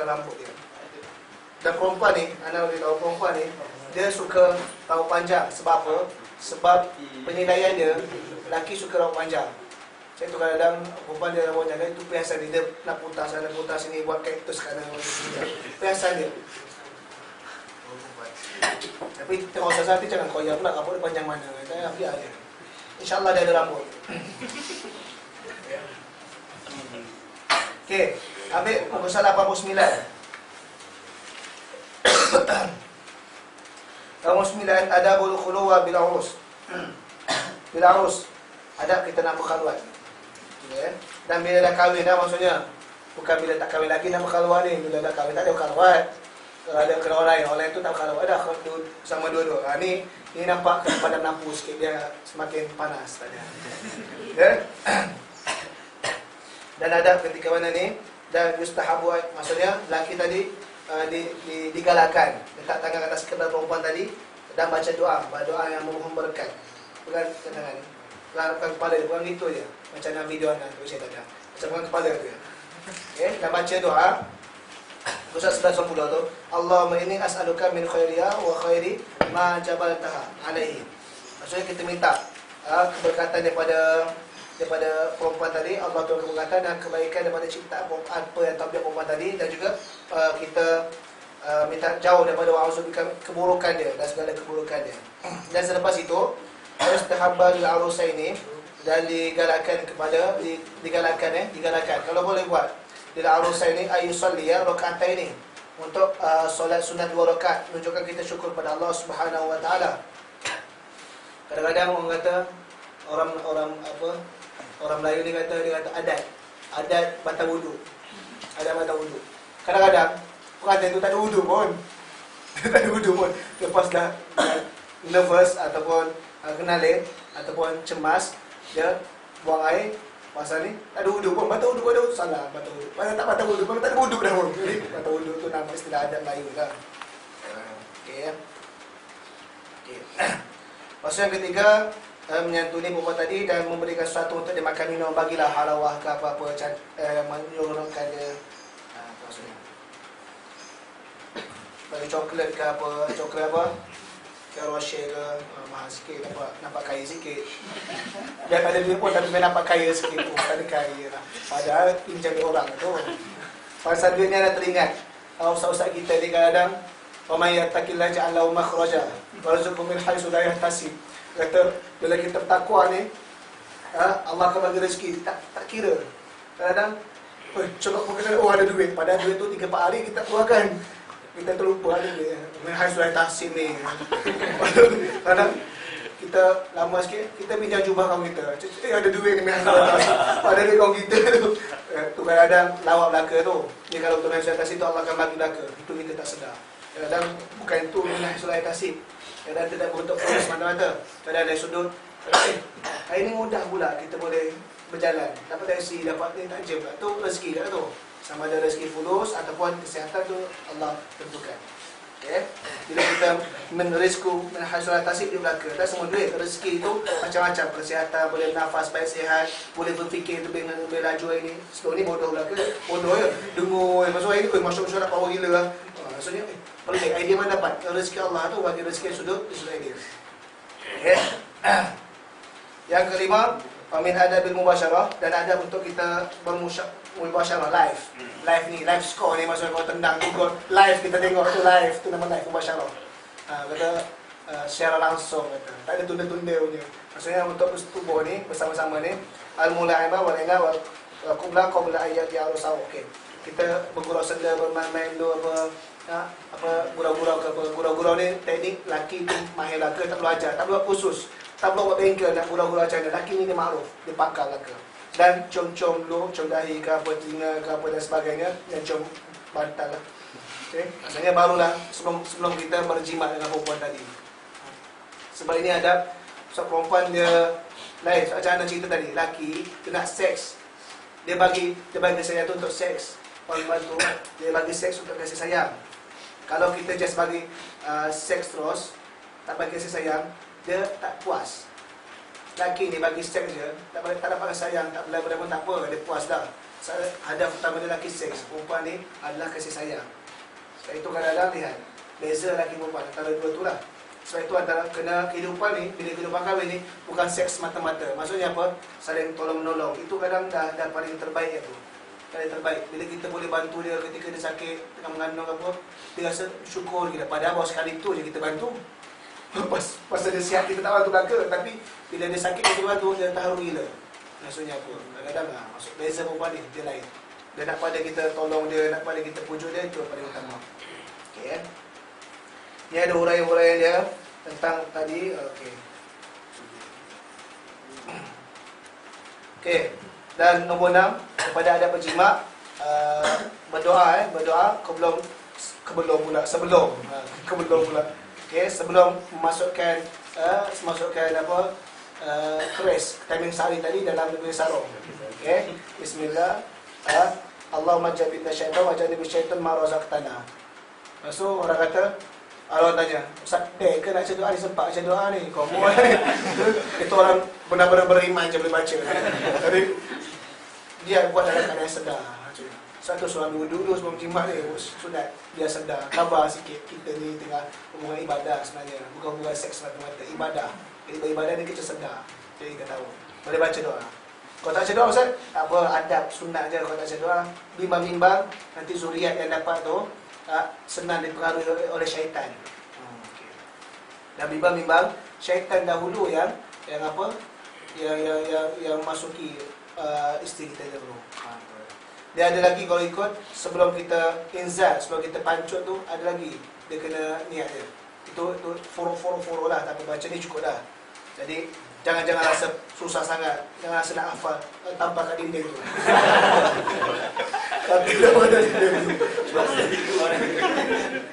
rambut dia. Dan perempuan ni, anda boleh tahu perempuan ni, dia suka rambut panjang. Sebab apa? Sebab penilaian dia, lelaki suka rambut panjang. Saya tu kadang-kadang perempuan dia rambut panjang, itu perhiasan dia nak putar sana, putar sini, buat kaktus kanan, perhiasan dia. Tapi tengok satu nanti jangan koyak pula rambut dia panjang mana. Saya biar dia. InsyaAllah dia ada rambut. Okey, ambil muka salah 89. 89 ada bulu khuluwa bil urus. Bil urus. Ada kita nak berkhalwat. Ya. Dan bila dah kahwin dah maksudnya bukan bila tak kahwin lagi nak berkhalwat ni, bila dah kahwin tak ada berkhalwat. Kalau ada kena orang lain tu tak berkhalwat dah sama dua-dua. Ini nampak padam lampu sikit dia semakin panas tadi. Ya. Dan ada ketika mana ni dan yustahabu maksudnya lelaki tadi digalakkan letak tangan atas kepala perempuan tadi dan baca doa yang memohon berkat. Pegang tangan ni. Pegang kepala dia, bukan gitu je. Macam dalam video anda tu saya tak ada. Macam pegang kepala tu. Okey, dan baca doa. Surah 90 tu, Allahumma inni as'aluka min khairiha wa khairi ma jabaltaha alaihi. Maksudnya kita minta keberkatan daripada perempuan tadi, Allah Tuhan keberkatan dan kebaikan daripada ciptaan apa yang tabiat perempuan tadi, dan juga kita minta jauh daripada wa'udzubika keburukan dia dan segala keburukan dia. Dan selepas itu istahabba lil arusaini dan digalakkan kalau boleh buat lil arusaini ayusalli raka'ataini untuk solat sunat 2 rakaat, menunjukkan kita syukur pada Allah Subhanahu wa taala. Kadang-kadang orang kata orang Melayu dia kata adat batal wudu. Adat batal wudu. Kadang-kadang pengantin tu tak ada wudu pun. Tak ada wudu pun. Lepas dah nervous ataupun kenalin ataupun cemas, dia buang air pasal ni tak ada wudu pun. Batal wudu ada salah batal wudu. Pasal tak batal wudu, memang tak ada wudu dah pun. Jadi batal wudu tu nama istilah adat Melayu lah. Okey. Okey. Pasal yang ketiga, menyantuni perempuan tadi dan memberikan sesuatu untuk dia makan minum, bagilah halawah ke apa-apa menyuruhkan dia maksudnya bagi coklat ke apa, coklat apa Rocher ke mahal sikit, nampak kaya sikit. Dia tak ada duit pun tapi dia nampak kaya sikit pun, tak ada kaya lah. Padahal pinjam duit orang tu. Pasal duit ni ada teringat ustaz-ustaz kita ni kadang-kadang wa may yattaqillah ja'al lahu makhraja warzuqhu min haitsu la yahtasib. Kata bila kita bertakwa ni Allah akan bagi rezeki, tak kira. Kadang-kadang colok muka ada duit, padahal duit tu 3-4 hari kita keluarkan, kita terlupa ada duit. Hai sudah tahsin ni. Kadang kita lama sikit kita pinjam jubah kaum kita, ada duit ni padahal duit kaum kita tu kadang-kadang lawak belaka tu. Ni kalau tu sudah tahsin tu Allah akan bagi belaka, itu kita tak sedar. Kadang bukan itu minah sudah tahsin. Kadang tidak berbentuk polis mata-mata. Kadang dari sudut hari ni mudah pula kita boleh berjalan, dapat taksi, dapat ni tak je pula. Tu rezeki kat tu. Sama ada rezeki fulus ataupun kesihatan tu Allah tentukan. Okay? Bila kita menerisku menhasil tasib di belakang, tak semua duit. Rezeki itu macam-macam. Kesihatan, boleh nafas baik sihat, boleh berfikir lebih laju ini. Sebelum ni bodoh belakang, bodoh ya. Dengar masuk hari ni, masuk-masuk nak power gila lah. Maksudnya, pelik idea mana dapat? Rezeki Allah tu bagi rezeki sudut, di sudut idea. Okay? Yang kelima, min adabil mubasyarah, dan ada untuk kita bermubasyarah live. Live ni, live score ni maksudnya kau tendang tu gol. Live kita tengok tu live, tu nama live mubasyarah. Kata secara langsung kata. Tak ada tunda-tunda punya. Maksudnya untuk bersetubuh ni bersama-sama ni al-mula'ibah wal ina wal qubla qabla ayat ya rusau. Okey. Kita bergurau senda, bermain-main tu apa gurau-gurau ke apa. Gurau-gurau ni teknik laki tu mahir lah ke, tak perlu ajar, tak perlu khusus. Tak perlu buat bengkel nak gurau-gurau macam mana. Laki ni dia makruf, dia pakar lah ke. Dan cium-cium dulu, cium dahi ke apa, telinga ke apa dan sebagainya, dan cium bantal lah. Okay? Maksudnya barulah sebelum kita berjimat dengan perempuan tadi. Sebab ini ada perempuan dia lain, macam mana cerita tadi, laki dia nak seks, dia bagi kasih sayang tu untuk seks. Perempuan tu dia bagi seks untuk kasih sayang. Kalau kita just bagi seks terus, tak bagi kasih sayang, dia tak puas. Laki ni bagi seks je, tak dapat sayang, tak boleh pun tak apa, dia puas dah. hadaf utama lelaki seks, perempuan ni adalah kasih sayang. Sebab itu kadang-kadang lihat beza lelaki perempuan antara dua tu lah. Sebab itu antara kena kehidupan ni, bila kehidupan kahwin ni bukan seks mata-mata. Maksudnya apa? Saling tolong-menolong. Itu kadang dah paling terbaik tu. Paling terbaik. Bila kita boleh bantu dia ketika dia sakit, tengah mengandung apa, dia rasa syukur kita. Padahal baru sekali tu je kita bantu. Pasal dia sihat kita tak bantu belaka. Tapi bila dia sakit kita bantu, dia terharu gila. Maksudnya apa? Kadang-kadang lah, maksud beza perempuan ni, dia lain. Dia nak pada kita tolong dia, nak pada kita pujuk dia, itu paling utama. Okay. Ni ada huraian-huraian dia tentang tadi. Okey. Dan nombor 6, kepada adab berjima, berdoa sebelum memasukkan keris timing sari tadi dalam negeri sarung. Okey. Bismillah. Allahumma jabinna syaitan wa janibi syaitan ma razaqtana. So orang kata, Allah tanya, Ustaz, ke nak baca doa ni, sempat baca doa ni? Kau mau ni? Itu orang benar-benar beriman je boleh baca. Jadi dia buat dalam keadaan sedar. Satu soalan dulu sebelum jimat ni, sunat dia sedar, khabar sikit kita ni tengah hubungan ibadah sebenarnya, bukan hubungan seks semata-mata, ibadah. Jadi beribadah ni kita sedar. Jadi kita tahu. Boleh baca doa. Kalau tak baca doa, Ustaz, tak apa, adab sunat je. Kalau tak baca doa, bimbang-bimbang nanti zuriat yang dapat tu senang dipengaruhi oleh syaitan. Dan bimbang-bimbang syaitan dahulu yang masuki isteri kita dulu. Dia ada lagi kalau ikut sebelum kita inzal, sebelum kita pancut tu ada lagi dia kena niat dia. Itu furu lah, tapi baca ni cukup dah. Jadi jangan rasa susah sangat, jangan rasa nak hafal tanpa kat dinding tu. Tapi dah ada dinding.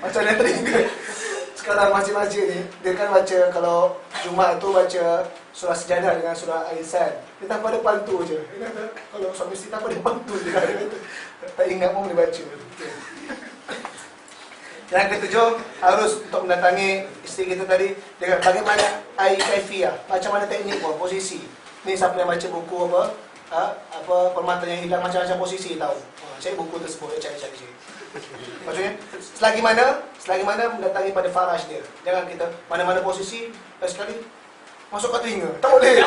Macam yang tadi sekarang masjid-masjid ni, dia kan baca, kalau Jumaat tu baca surah sejadah dengan surah Al-Insan. Dia tanpa depan tu je. Dia kata, kalau suami isteri tanpa depan tu je. Tak ingat pun boleh baca. Yang ketujuh, harus untuk mendatangi isteri kita tadi dengan bagaimana kaifiyah, macam mana teknik pun, posisi. Ni siapa yang baca buku permata yang hilang, macam-macam posisi tahu. Cari buku tersebut, cari. Maksudnya, selagi mana mendatangi pada faraj dia. Jangan kita mana-mana posisi, sekali masuk ke telinga, tak boleh.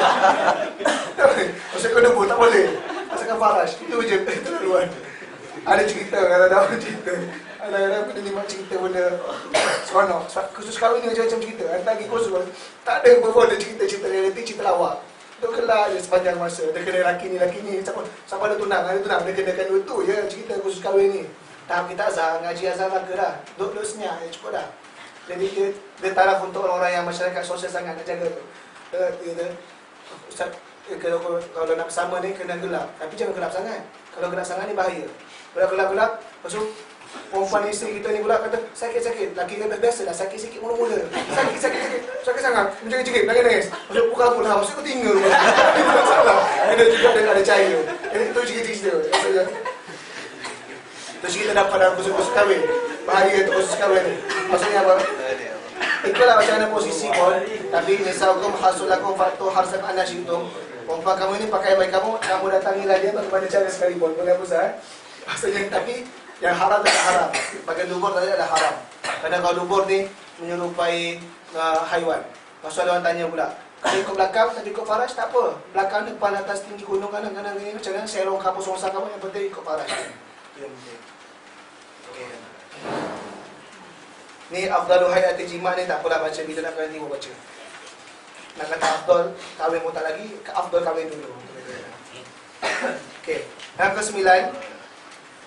Tak boleh. Masuk ke dubur, tak boleh. Masuk ke faraj, itu je, itu duluan. Ada cerita, kadang-kadang cerita. Kadang-kadang benda ni mak cerita benda seronok. Khusus kahwin ni macam-macam cerita. Hantar pergi khusus, tak ada pun ada cerita realiti, cerita lawak. Dia kelak je sepanjang masa. Dia kena laki ni. Siapa ada tunang, dia kenakan dua tu je cerita khusus kahwin ni. Tahap kita azhar, ngaji azhar maka dah. Duduk senyap, cukup dah. Jadi dia taraf untuk orang-orang yang masyarakat sosial sangat nak jaga tu. Ustaz, kalau nak bersama ni kena gelap. Tapi jangan gelap sangat. Kalau gelap sangat ni bahaya. Kalau gelap-gelap, lepas tu perempuan isteri kita ni pula kata sakit-sakit. Laki kata biasa dah, sakit sikit mula-mula. Sakit sangat. Mencekik-cekik, nangis-nangis. Maksud bukan apa lah, maksud kau tinggal. Itu salah. Ada juga ada cahaya. Itu cerita-cerita. Itu cerita dapat dalam khusus kahwin. Bahaya tu khusus kahwin ni. Maksudnya apa? Itulah macam mana posisi pun. Tapi nisaukum hasulakum fatu harsab anasyitum. Perempuan kamu ni pakai baik kamu datangilah dia bagaimana cara sekalipun. Boleh apa Ustaz? Maksudnya, tapi yang haram tak haram. Bagian dubur tadi adalah haram. Kerana kalau dubur ni menyerupai haiwan. Maksud orang tanya pula, kalau ikut belakang, tapi ikut faraj, tak apa. Belakang, depan, atas, tinggi, gunung, kanan-kanan ni macam mana, serong kamu, songsa kamu, yang penting ikut faraj. Itu yang penting. Okay. Ni afdalu hayati jima' ni tak apalah baca, bila nak nanti mau baca. Nak kata afdal, kahwin pun tak lagi, afdal kahwin dulu. Okay. Yang ke-9,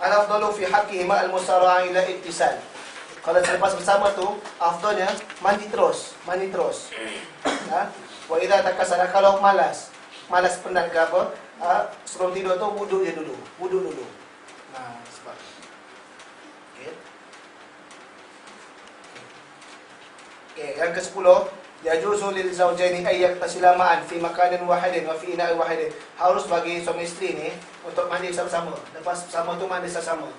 al-afdalu fi haqqihi ma'al musara'a ila ittisal. Kalau selepas bersama tu, afdalnya mandi terus. Wa idza takasara, kalau malas penat ke apa, sebelum tidur tu wudu dulu. Sebab. Okey, yang ke-10, yajuzu lil zawjaini ay yaktasila ma'an fi makanin wahidin wa fi ina'in wahidin. Harus bagi suami isteri ni untuk mandi sama-sama. Lepas bersama tu mandi sesama.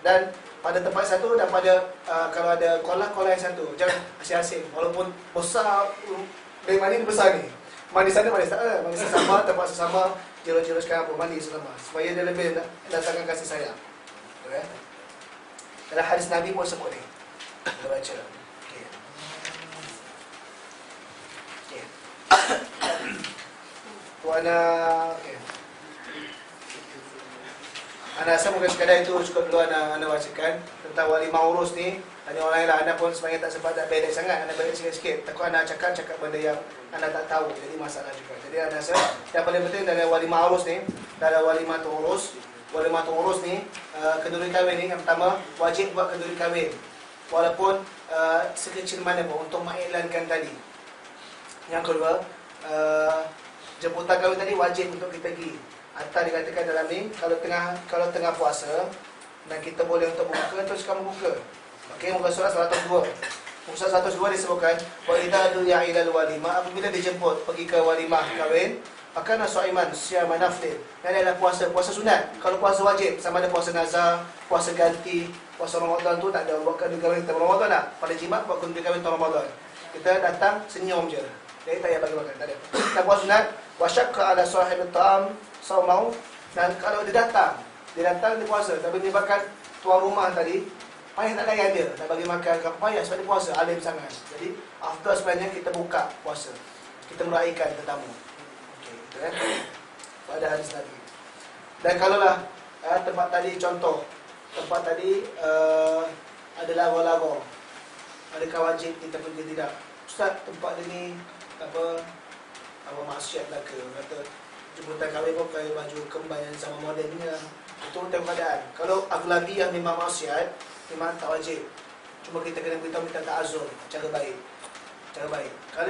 Dan pada tempat satu dan pada kalau ada kolam yang satu. Jangan asyik-asyik. Walaupun besar, dari mandi besar ni. Mandi sana, mandi sesama, tempat sesama. jerus-jeruskan apa, mandi selama, supaya dia lebih datangkan kasih sayang. Okay. Dalam hadis Nabi pun sebut ni. Kita baca. Okay. Okay. Tuan okay. Anda rasa mungkin sekadar itu cukup dulu anda bacakan tentang walimah urus ni. Tanya orang lain lah, anda pun sebenarnya tak sempat tak bedek sangat. Anda bedek sikit-sikit. Takut anda cakap benda yang anda tak tahu. Jadi masalah juga. Jadi anda rasa yang paling penting dalam walimah urus ni, dalam walimah urus ni, kenduri kahwin ni yang pertama, wajib buat kenduri kahwin. Walaupun sekecil mana pun untuk mengiklankan tadi. Yang kedua, jemputan kahwin tadi wajib untuk kita pergi. Atau dikatakan dalam ni, kalau tengah puasa dan kita boleh untuk buka, teruskan buka. Okey, muka surat 102. Muka surat 102 disebutkan, wa idza du'a ilal walimah, apabila dijemput pergi ke walimah kahwin, maka nasu'iman siyama nafil. Ini adalah puasa sunat. Kalau puasa wajib, sama ada puasa nazar, puasa ganti, puasa Ramadan tu tak ada buat kenduri kahwin tahun Ramadan tak. Pada jimat buat kenduri kahwin tahun Ramadan. Kita datang senyum je. Jadi tak payah bagi makan, tak ada. Kita puasa sunat, wa syaqqa ala sahibit ta'am saumau, dan kalau dia datang dia puasa, tapi menyebabkan tuan rumah tadi payah nak layan dia, nak bagi makan ke payah sebab dia puasa, alim sangat. Jadi after sebenarnya kita buka puasa, kita meraihkan tetamu. Okey, gitu kan, pada hadis Nabi. Dan kalaulah tempat tadi, contoh tempat tadi ada lagu-lagu, adakah wajib kita pergi tidak? Ustaz, tempat dia ni apa maksiat lah ke, kata jemputan kahwin pun pakai baju kembar yang sama modelnya. Itu tengok keadaan. Kalau aglabi yang memang maksiat, memang tak wajib. Cuma kita kena beritahu, minta ta'azur, cara baik.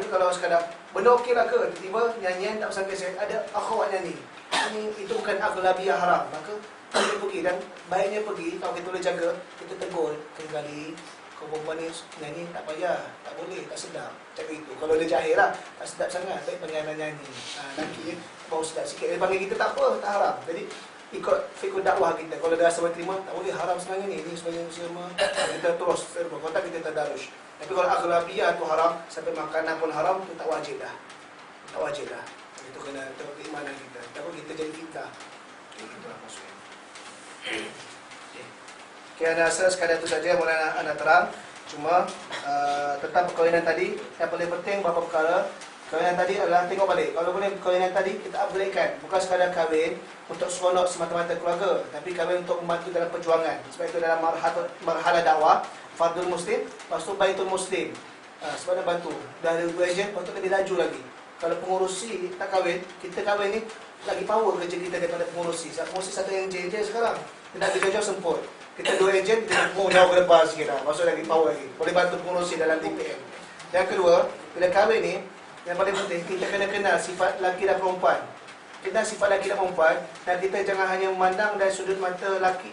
Kalau sekadar benda okey lah ke, tiba-tiba nyanyian tak pasal kesek, ada akhwat nyanyi, itu bukan aglabi yang haram, maka kita pergi. Dan baiknya pergi, kalau kita boleh jaga, kita tegur kembali, kau perempuan ni nyanyi tak payah, tak boleh, tak sedap, macam itu. Kalau dia jahil lah, tak sedap sangat, baik panggil anak nyanyi. Lelaki bau sedap sikit, dia panggil kita tak apa, tak haram. Jadi ikut fikir dakwah kita. Kalau dia rasa berterima, tak boleh, haram sebenarnya ni sebenarnya semua. Kita terus berkontak, kita tadarus. Tapi kalau aghlabiyah tu haram, sampai makanan pun haram, tu tak wajib dah. Itu kena tengok keimanan kita. Takut kita jadi kita. Itulah maksudnya. Okay, anda rasa sekadar itu saja boleh anda terang. Cuma tentang perkahwinan tadi, yang paling penting beberapa perkara. Perkahwinan tadi adalah tengok balik. Kalau boleh perkahwinan tadi kita upgradekan. Bukan sekadar kahwin untuk seronok semata-mata keluarga, tapi kahwin untuk membantu dalam perjuangan. Sebab itu dalam marhalah dakwah, Fardul Muslim, lepas tu Baitul Muslim. Sebab dia bantu. Dah ada 2 ejen, lepas tu lebih laju lagi. Kalau pengurusi tak kahwin, kita kahwin ni lagi power kerja kita daripada pengurusi. Sebab pengurusi satu ejen je sekarang. Dia nak kerja jauh semput. Kita 2 ejen, kita jauh ke depan sikit dah. Maksud lagi power lagi. Boleh bantu pengurusi dalam TPM. Yang kedua, bila kahwin ni, yang paling penting, kita kena kenal sifat lelaki dan perempuan. Kenal sifat lelaki dan perempuan, dan kita jangan hanya memandang dari sudut mata lelaki,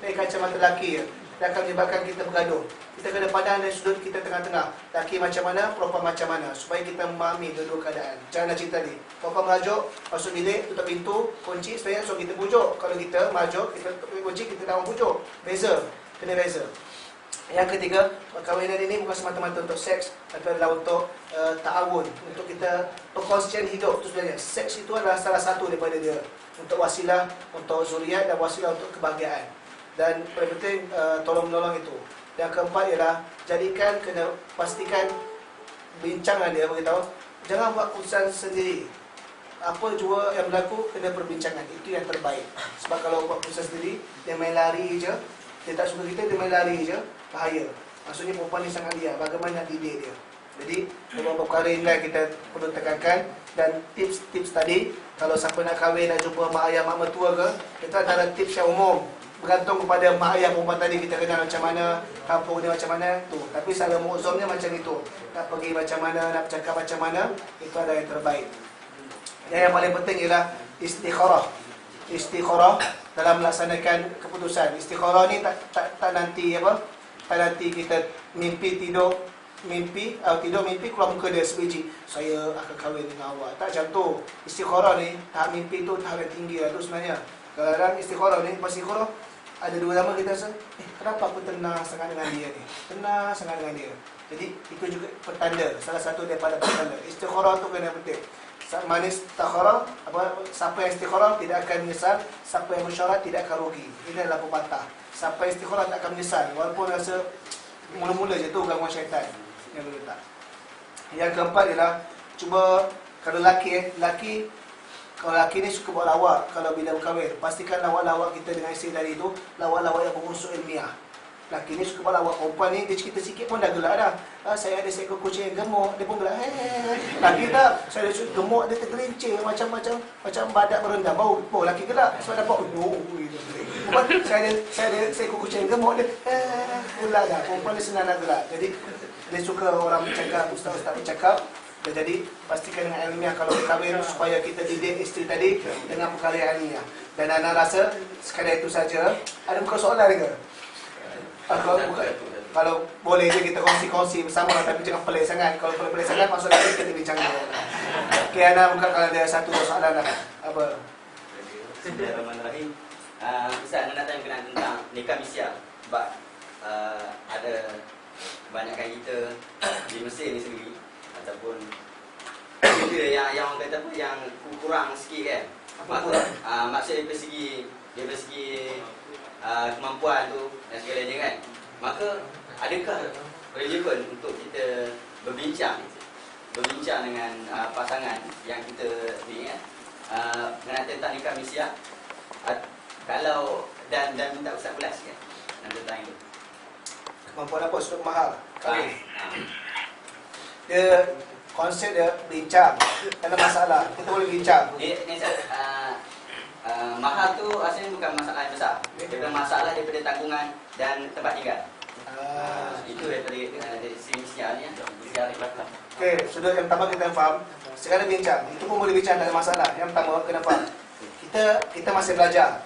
dari kacamata lelaki. Dia akan menyebabkan kita bergaduh. Kita kena pandang dari sudut kita tengah-tengah. Lelaki macam mana, perempuan macam mana, supaya kita memahami dua-dua keadaan. Jangan nak cerita ni. Perempuan merajuk, masuk bilik, tutup pintu, kunci, sebenarnya so kita pujuk. Kalau kita merajuk, kita tutup kunci, kita tak mahu pujuk. Beza. Kena beza. Yang ketiga, perkahwinan ini bukan semata-mata untuk seks, tapi adalah untuk ta'awun, untuk kita perkongsian hidup. Itu sebenarnya seks itu adalah salah satu daripada dia, untuk wasilah, untuk zuriat dan wasilah untuk kebahagiaan. Dan paling penting tolong-menolong itu. Yang keempat ialah kena pastikan bincangan dia beritahu, jangan buat keputusan sendiri. Apa jua yang berlaku kena perbincangan, itu yang terbaik. Sebab kalau buat keputusan sendiri, dia main lari je, dia tak suka kita, dia main lari je, bahaya. Maksudnya perempuan ni sangat liar, bagaimana nak didik dia. Jadi beberapa perkara ini kita perlu tekankan. Dan tips-tips tadi, kalau siapa nak kahwin, nak jumpa mak ayah, mak mertua ke, itu antara tips yang umum, bergantung kepada mak ayah perempuan tadi, kita kenal macam mana, kampung dia macam mana tu. Tapi secara mu'zamnya macam itu, nak pergi macam mana, nak bercakap macam mana, itu ada yang terbaik. Yang paling penting ialah istikharah dalam melaksanakan keputusan. Istikharah ni tak nanti kita tidur mimpi keluar muka dia sebiji, saya akan kahwin dengan awak. Tak macam tu. Istikharah ni, tahap mimpi tu tahap yang tinggi lah tu sebenarnya. Kadang-kadang istikharah ni, pas istikharah ada 2 nama kita rasa, kenapa aku tenang sangat dengan dia ni? Tenang sangat dengan dia. Jadi itu juga petanda, salah satu daripada petanda. Istikharah tu kena penting. Mana istikharah, siapa yang istikharah tidak akan menyesal, siapa yang mesyuarat tidak akan rugi. Ini adalah pepatah. Siapa yang istikharah tak akan menyesal, walaupun rasa mula-mula je tu gangguan syaitan. Yang kedua tak. Yang keempat ialah cuba kalau lelaki kalau lelaki ni suka buat lawak kalau bila berkahwin, pastikan lawak-lawak kita dengan isteri tadi tu lawak-lawak yang berunsur ilmiah. Lelaki ni suka buat lawak, perempuan ni dia cerita sikit pun dah gelak dah. Saya ada seekor kucing gemuk, dia pun gelak. Lelaki tak, saya ada gemuk, dia tergelincir macam badak berendam, bau lelaki gelak sebab dapat saya ada seekor kucing gemuk, dia gelak dah. Perempuan ni senang nak gelak. Jadi dia suka orang bercakap, ustaz-ustaz bercakap. Dan jadi pastikan dengan ilmiah kalau berkahwin supaya kita didik isteri tadi dengan perkara yang ilmiah. Dan Ana rasa sekadar itu saja. Ada bukan soalan ke? Kalau boleh je kita kongsi-kongsi bersama, tapi jangan pelik sangat. Kalau pelik sangat maksudnya kita bincang. Okey, Ana buka kalau ada satu soalan lah. Apa? Bismillahirrahmanirrahim. Ustaz, Ana nak tanya berkenaan tentang nikah misyak. Sebab ada kebanyakan kita di Mesir ni sendiri ataupun juga yang orang kata apa, yang kurang sikit kan. Maksud dari segi kemampuan tu dan segalanya kan. Maka adakah relevan untuk kita berbincang dengan pasangan yang kita ni kan, mengenai tentang nikah misyak, kalau dan minta Ustaz ulas kan tentang itu. Kemampuan apa? Sudah mahal kahwin. Dia konsep dia bincang, tak ada masalah. Kita boleh bincang. Mahal tu asalnya bukan masalah yang besar. Daripada masalah daripada tanggungan dan tempat tinggal. Itu daripada sisi ni. Okey, sudah yang pertama kita faham. Sekarang bincang, itu pun boleh bincang, tak ada masalah. Yang pertama kena faham. Kita masih belajar.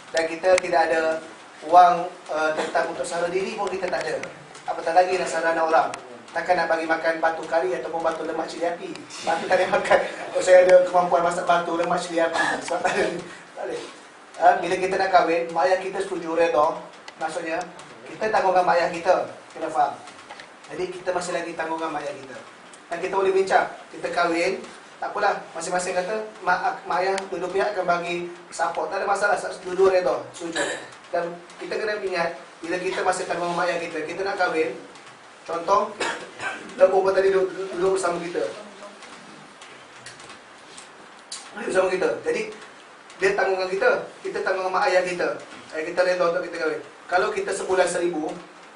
Dan kita tidak ada wang tentang untuk sara diri pun kita tak ada. Apatah lagi nak sarana orang. Takkan nak bagi makan batu kari ataupun batu lemak cili api. Batu tak boleh makan. Kalau saya ada kemampuan masak batu lemak cili api, sebab tak boleh. Bila kita nak kahwin, mak ayah kita setuju redha. Maksudnya kita tanggungan mak ayah kita. Kena faham. Jadi kita masih lagi tanggungan mak ayah kita. Dan kita boleh bincang. Kita kahwin, tak apalah, masing-masing kata mak ayah dua-dua pihak akan bagi support. Tak ada masalah, dua-dua redha, setuju. Dan kita kena ingat, bila kita masih tanggungan mak ayah kita, kita nak kahwin. Contoh, perempuan tadi duduk bersama kita. Bersama kita. Jadi, dia tanggungan kita tanggungan mak ayah kita. Kita redha untuk kita kahwin. Kalau kita sebulan 1,000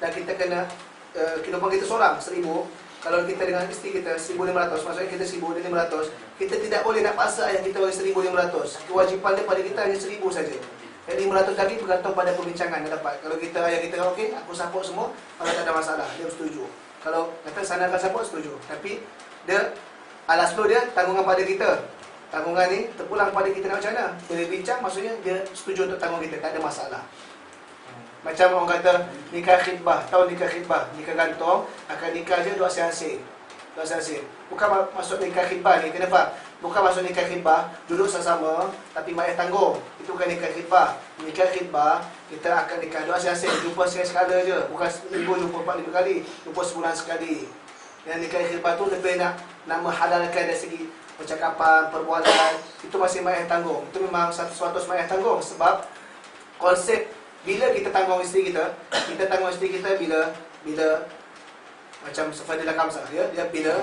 dan kita kena kehidupan kita seorang 1,000, kalau kita dengan isteri kita 1,500, maksudnya kita 1,500, kita tidak boleh nak paksa ayah kita bagi 1,500. Kewajipan dia pada kita hanya 1,000 saja. Yang 500 lagi bergantung pada perbincangan yang dapat. Kalau kita ayah kita okey, aku support semua, kalau tak ada masalah, dia setuju. Kalau kata sana akan support, setuju. Tapi dia alas flow dia tanggungan pada kita. Tanggungan ni terpulang pada kita nak macam mana. Bila bincang maksudnya dia setuju untuk tanggung kita, tak ada masalah. Macam orang kata nikah khidbah, tahu nikah khidbah, nikah gantung, akan nikah je dua asyik. Bukan maksud nikah khidbah ni, kena faham. Bukan maksud nikah khidbah, duduk sama-sama tapi mak ayah tanggung. Itu bukan nikah khidbah. Nikah khidbah, kita akan nikah dua asyik, jumpa sekali je. Bukan minggu jumpa 4-5 kali, jumpa sebulan sekali. Yang nikah khidbah tu lebih nak menghalalkan dari segi percakapan, perbualan. Itu masih mak ayah tanggung. Itu memang sesuatu mak ayah tanggung. Sebab konsep bila kita tanggung isteri kita tanggung isteri kita bila macam Fadilah Kamsah ya, dia bila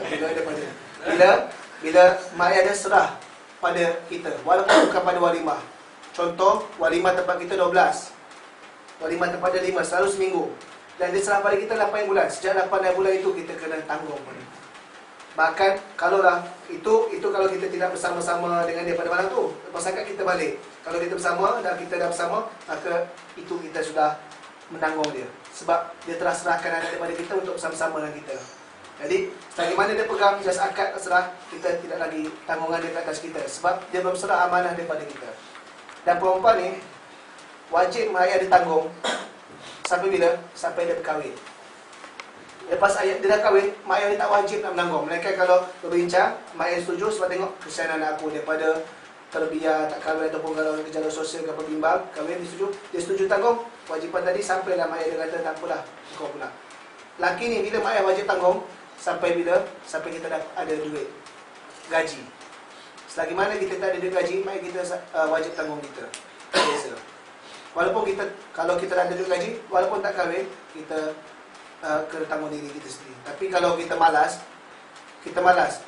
mak ayah dia serah pada kita walaupun bukan pada walimah. Contoh, walimah tempat kita 12. Walimah tempat dia 5, selalu seminggu. Dan dia serah pada kita 8 bulan. Sejak 8 bulan itu kita kena tanggung pada. Bahkan kalaulah itu kalau kita tidak bersama-sama dengan dia pada malam tu, lepas akad kita balik. Kalau kita bersama dan kita dah bersama, maka itu kita sudah menanggung dia. Sebab dia telah serahkan anak daripada kita untuk bersama-sama dengan kita. Jadi, selagi mana dia pegang jas akad serah, kita tidak lagi tanggungan dia ke atas kita. Sebab dia belum serah amanah daripada kita. Dan perempuan ni, wajib mak ayah ditanggung. Sampai bila? Sampai dia berkahwin. Lepas ayah dia dah kahwin, mak ayah dia tak wajib nak menanggung. Mereka kalau berbincang, mak ayah setuju sebab tengok kesian anak aku daripada terbiar, tak kahwin ataupun kalau gejala sosial ke bimbang, kahwin dia setuju tanggung wajipan tadi sampai dalam ayat dia kata tak apalah kau pula. Laki ni bila mak ayah wajib tanggung sampai bila? Sampai kita dah ada duit gaji. Selagi mana kita tak ada duit gaji, mak ayah kita wajib tanggung kita. Biasa. Walaupun kita, kalau kita dah ada duit gaji, walaupun tak kahwin, kita kena tanggung diri kita sendiri. Tapi kalau kita malas,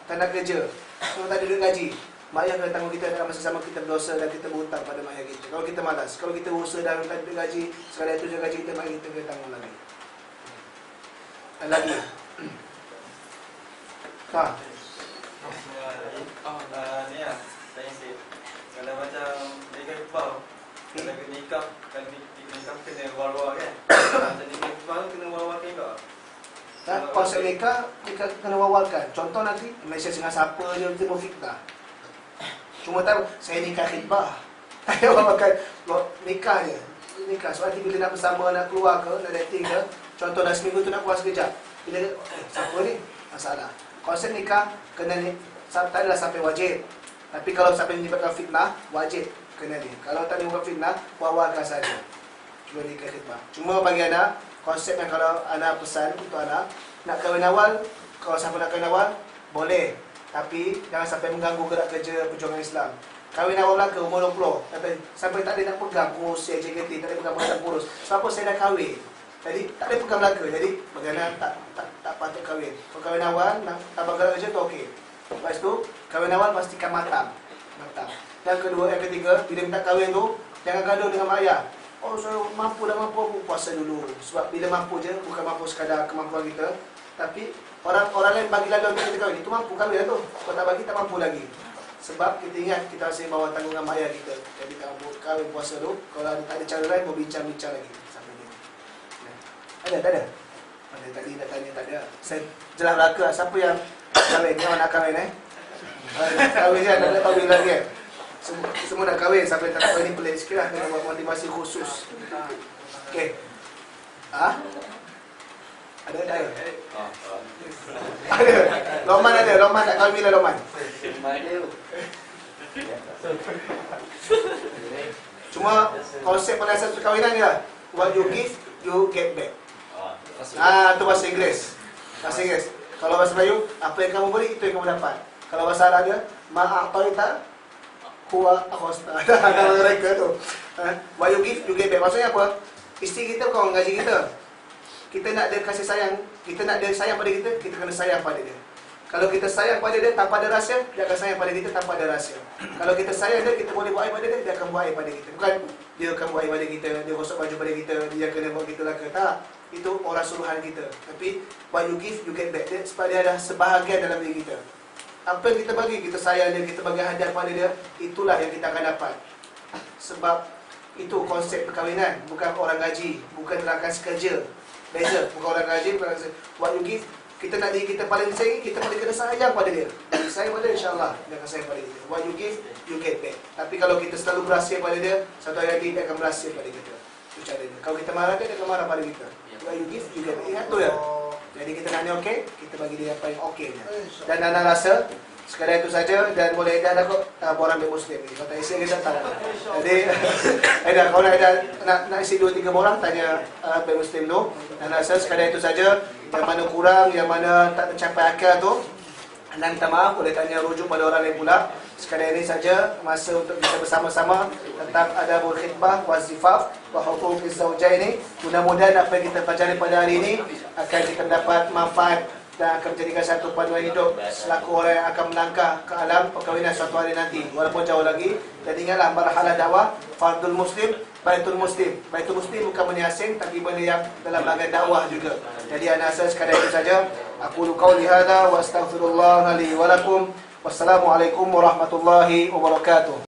tak nak kerja, kalau tak ada duit gaji, mak ayah kena tanggung kita dalam masa sama kita berdosa dan kita berhutang pada mak ayah kita. Kalau kita malas, kalau kita usaha dan tak ada duit gaji, sekadar itu je gaji kita, mak ayah kita kena tanggung lagi. Lagi. Ha. Ni lah, saya say, kalau macam nikah kebal, kalau nikah, kalau nikah kena luar-luar kan? Macam nikah kebal kena luar-luar ke enggak? Konsep nikah kena wawalkan. Contoh nanti Malaysia dengan siapa je timbul fitnah. Cuma tahu saya nikah khidbah. Saya wawalkan nikah je. Nikah sebab nanti bila nak bersama, nak keluar ke, nak dating ke, contoh dah seminggu tu nak keluar sekejap. Bila siapa ni? Masalah. Konsep nikah kena ni tak adalah sampai wajib. Tapi kalau sampai menyebabkan fitnah, wajib kena ni. Kalau tak menyebabkan fitnah, wawalkan saja. Cuma nikah khidbah. Cuma bagi anak, konsep yang kalau anak pesan untuk anak, nak kahwin awal, kalau siapa nak kahwin awal, boleh. Tapi jangan sampai mengganggu gerak kerja perjuangan Islam. Kahwin awal Melaka umur 20, sampai tak ada nak pegang pengurusi JKT, tak ada pegang pengurusan pengurus. Sebab apa saya dah kahwin? Jadi tak ada pegang Melaka. Jadi bagaimana tak patut kahwin. Kalau kahwin awal, nak tambah gerak kerja tu okey. Lepas tu, kahwin awal pastikan matang. Yang kedua, yang ketiga, bila minta kahwin tu, jangan gaduh dengan mak ayah. Oh, saya mampu dah mampu, aku puasa dulu. Sebab bila mampu je, bukan mampu sekadar kemampuan kita. Tapi orang lain bagi lalu untuk kita kahwin. Itu mampu kahwin lah tu. Kalau tak bagi, tak mampu lagi. Sebab kita ingat, kita masih bawa tanggungan mak ayah kita. Jadi tak mampu kahwin puasa dulu. Kalau tak ada cara lain, berbincang-bincang lagi. Sampai ni. Ada? Tak ada? Ada tadi nak tanya, tak ada. Saya jelas belaka, siapa yang kahwin? Yang nak kahwin kahwin je, tak ada kahwin lagi kan? Semua nak kahwin, sampai tak kahwin ni pelik sikit lah. Kena buat motivasi khusus. Okey. Ha? Ada? Ada? Roman ada? Roman tak kahwin bila Roman? Cuma konsep penasihat perkahwinan dia, what you give, you get back. Tu bahasa Inggeris. Bahasa Inggeris. Kalau bahasa Melayu, apa yang kamu beri, itu yang kamu dapat. Kalau bahasa Arab dia, ma'ataita huwa akhasta. Ada mereka tu. What you give, you get back. Maksudnya apa? Isteri kita bukan orang gaji kita. Kita nak ada kasih sayang, kita nak ada sayang pada kita, kita kena sayang pada dia. Kalau kita sayang pada dia tanpa ada rahsia, dia akan sayang pada kita tanpa ada rahsia. Kalau kita sayang dia, kita boleh buat air pada dia, dia akan buat air pada kita. Bukan dia akan buat air pada kita, dia gosok baju pada kita, dia kena buat kita laka. Tak. Itu orang suruhan kita. Tapi what you give, you get back. Dia, sebab dia ada sebahagian dalam diri kita. Apa yang kita bagi, kita sayang dia, kita bagi hadiah pada dia, itulah yang kita akan dapat. Sebab itu konsep perkahwinan. Bukan orang gaji, bukan rakan sekerja. Beza, bukan orang gaji, bukan rakan sekerja. What you give, kita nak diri kita paling sayangi, kita paling kena sayang pada dia. Jadi sayang pada dia, insyaAllah dia akan sayang pada kita. What you give, you get back. Tapi kalau kita selalu berhasil pada dia, satu hari nanti dia akan berhasil pada kita. Itu cara dia. Kalau kita marah dia akan marah pada kita. What you give, you get back. Ingat tu ya. Jadi kita nak ni okey, kita bagi dia apa yang okeynya. Dan anak rasa sekadar itu saja, dan boleh dah kot borang dia Muslim ni. Kalau tak isi kita tak. Jadi kalau nak isi 2-3 borang, tanya Baik Muslim tu. Dan rasa sekadar itu saja. Yang mana kurang, yang mana tak tercapai akal tu, anda minta maaf, boleh tanya rujuk pada orang lain pula. Sekadar ini saja masa untuk kita bersama-sama tentang adabul khidbah wa zifaf wa huquqiz zawjaini. Mudah-mudahan apa yang kita pelajari pada hari ini akan kita mendapat manfaat dan akan menjadikan satu panduan hidup selaku orang yang akan melangkah ke alam perkahwinan suatu hari nanti, walaupun jauh lagi. Dan ingatlah, marhalah dakwah fardul muslim, baitul muslim. Baitul muslim bukan benda asing, tapi benda yang dalam bahagian dakwah juga. Jadi anak saya sekadar itu saja. Aku qauli hadza wa astaghfirullah li wa lakum. Wassalamualaikum warahmatullahi wabarakatuh.